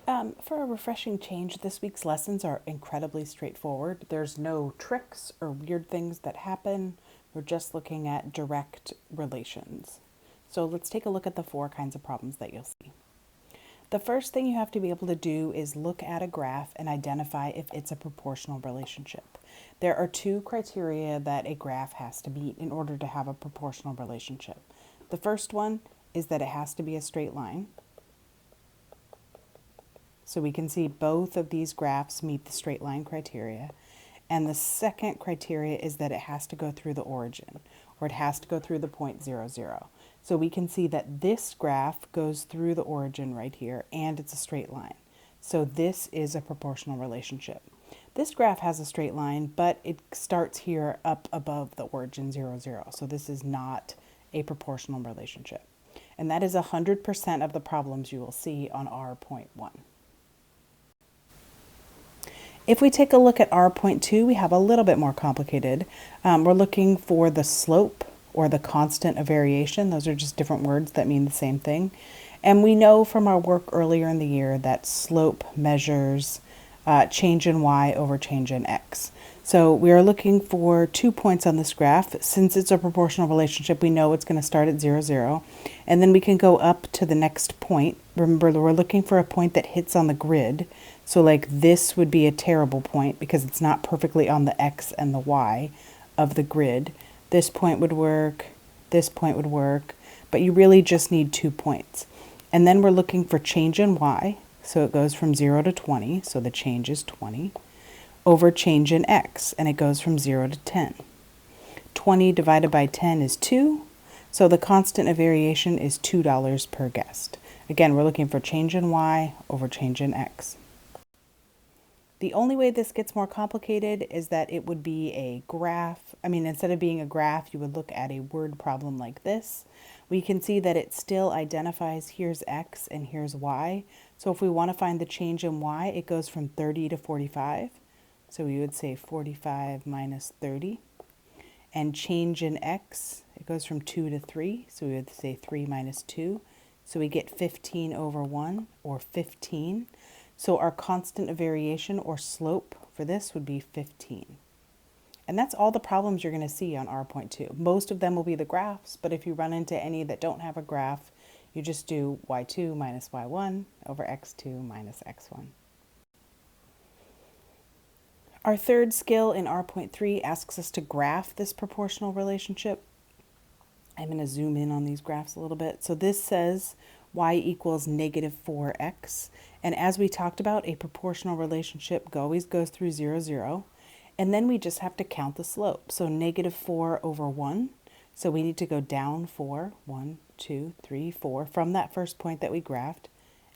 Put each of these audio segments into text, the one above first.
For a refreshing change, this week's lessons are incredibly straightforward. There's no tricks or weird things that happen. We're just looking at direct relations. So let's take a look at the 4 kinds of problems that you'll see. The first thing you have to be able to do is look at a graph and identify if it's a proportional relationship. There are 2 criteria that a graph has to meet in order to have a proportional relationship. The first one is that it has to be a straight line. So we can see both of these graphs meet the straight line criteria. And the second criteria is that it has to go through the origin, or it has to go through the point 0, 0. So we can see that this graph goes through the origin right here, and it's a straight line. So this is a proportional relationship. This graph has a straight line, but it starts here up above the origin 0, 0. So this is not a proportional relationship. And that is 100% of the problems you will see on R.1. If we take a look at R.2, we have a little bit more complicated. We're looking for the slope or the constant of variation. Those are just different words that mean the same thing. And we know from our work earlier in the year that slope measures change in y over change in x. So we are looking for 2 points on this graph. Since it's a proportional relationship, we know it's going to start at 0, 0. And then we can go up to the next point. Remember, we're looking for a point that hits on the grid. So like this would be a terrible point because it's not perfectly on the x and the y of the grid. This point would work, this point would work, but you really just need 2 points. And then we're looking for change in y. So it goes from 0 to 20, so the change is 20, over change in x, and it goes from 0 to 10. 20 divided by 10 is 2, so the constant of variation is $2 per guest. Again, we're looking for change in y over change in x. The only way this gets more complicated is that it would be a graph. Instead of being a graph, you would look at a word problem like this. We can see that it still identifies here's x and here's y. So if we want to find the change in y, it goes from 30 to 45. So we would say 45 minus 30. And change in x, it goes from 2 to 3. So we would say 3 minus 2. So we get 15 over 1, or 15. So our constant of variation or slope for this would be 15. And that's all the problems you're going to see on R.2. Most of them will be the graphs, but if you run into any that don't have a graph, you just do y2 minus y1 over x2 minus x1. Our third skill in R.3 asks us to graph this proportional relationship. I'm going to zoom in on these graphs a little bit. So this says y equals negative 4x. And as we talked about, a proportional relationship always goes through 0, 0. And then we just have to count the slope. So negative 4 over 1. So we need to go down 4, 1, 2, 3, 4, from that first point that we graphed,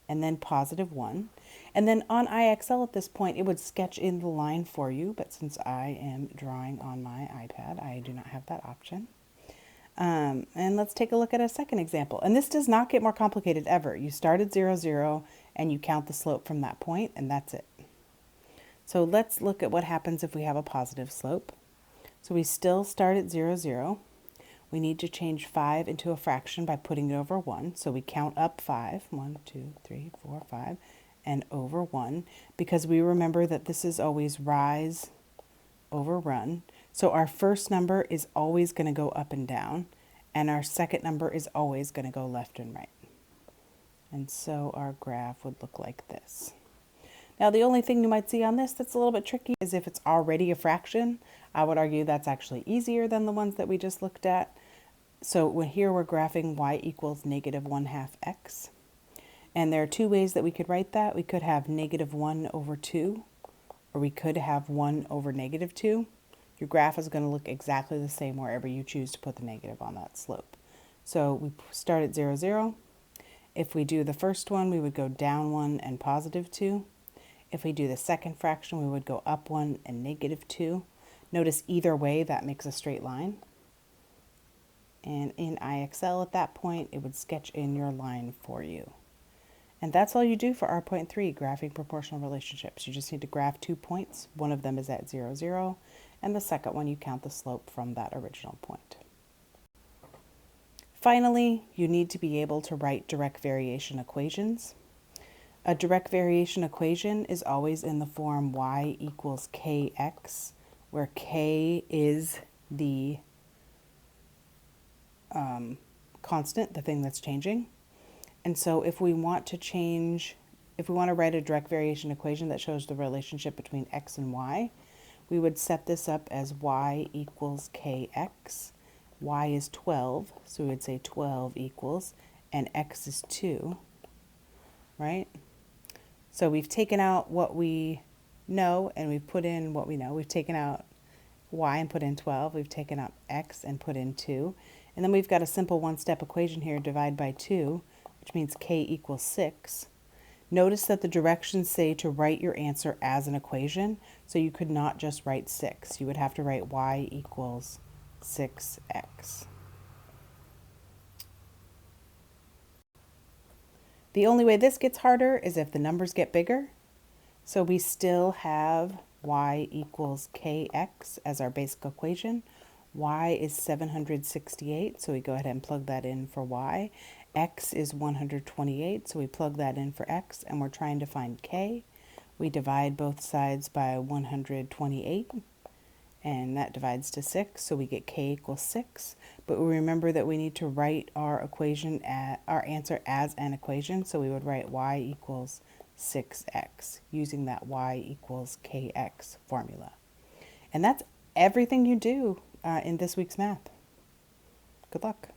and then positive 1. And then on IXL at this point, it would sketch in the line for you. But since I am drawing on my iPad, I do not have that option. And let's take a look at a second example. And this does not get more complicated ever. You start at 0, 0, and you count the slope from that point, and that's it. So let's look at what happens if we have a positive slope. So we still start at 0, 0. We need to change 5 into a fraction by putting it over 1. So we count up 5, 1, 2, 3, 4, 5, and over 1, because we remember that this is always rise over run. So our first number is always going to go up and down, and our second number is always going to go left and right. And so our graph would look like this. Now, the only thing you might see on this that's a little bit tricky is if it's already a fraction. I would argue that's actually easier than the ones that we just looked at. So here we're graphing y equals negative 1/2 x. And there are 2 ways that we could write that. We could have negative 1 over 2, or we could have 1 over negative 2. Your graph is going to look exactly the same wherever you choose to put the negative on that slope. So we start at 0, 0. If we do the first one, we would go down 1 and positive 2. If we do the second fraction, we would go up 1 and negative 2. Notice either way, that makes a straight line. And in IXL at that point, it would sketch in your line for you. And that's all you do for R.3, graphing proportional relationships. You just need to graph 2 points. One of them is at 0, 0, and the second one you count the slope from that original point. Finally, you need to be able to write direct variation equations. A direct variation equation is always in the form y equals kx, where k is the constant, the thing that's changing. And so if we want to write a direct variation equation that shows the relationship between x and y, we would set this up as y equals kx. Y is 12, so we would say 12 equals, and x is 2, right? So we've taken out what we know and we've put in what we know. We've taken out y and put in 12. We've taken out x and put in 2. And then we've got a simple one-step equation here, divide by 2, which means k equals 6. Notice that the directions say to write your answer as an equation, so you could not just write 6. You would have to write y equals 6x. The only way this gets harder is if the numbers get bigger. So we still have y equals kx as our basic equation. Y is 768, so we go ahead and plug that in for y. X is 128, so we plug that in for x, and we're trying to find k. We divide both sides by 128, and that divides to 6, so we get k equals 6. But we remember that we need to write our answer as an equation, so we would write y equals 6x using that y equals kx formula. And that's everything you do in this week's math. Good luck.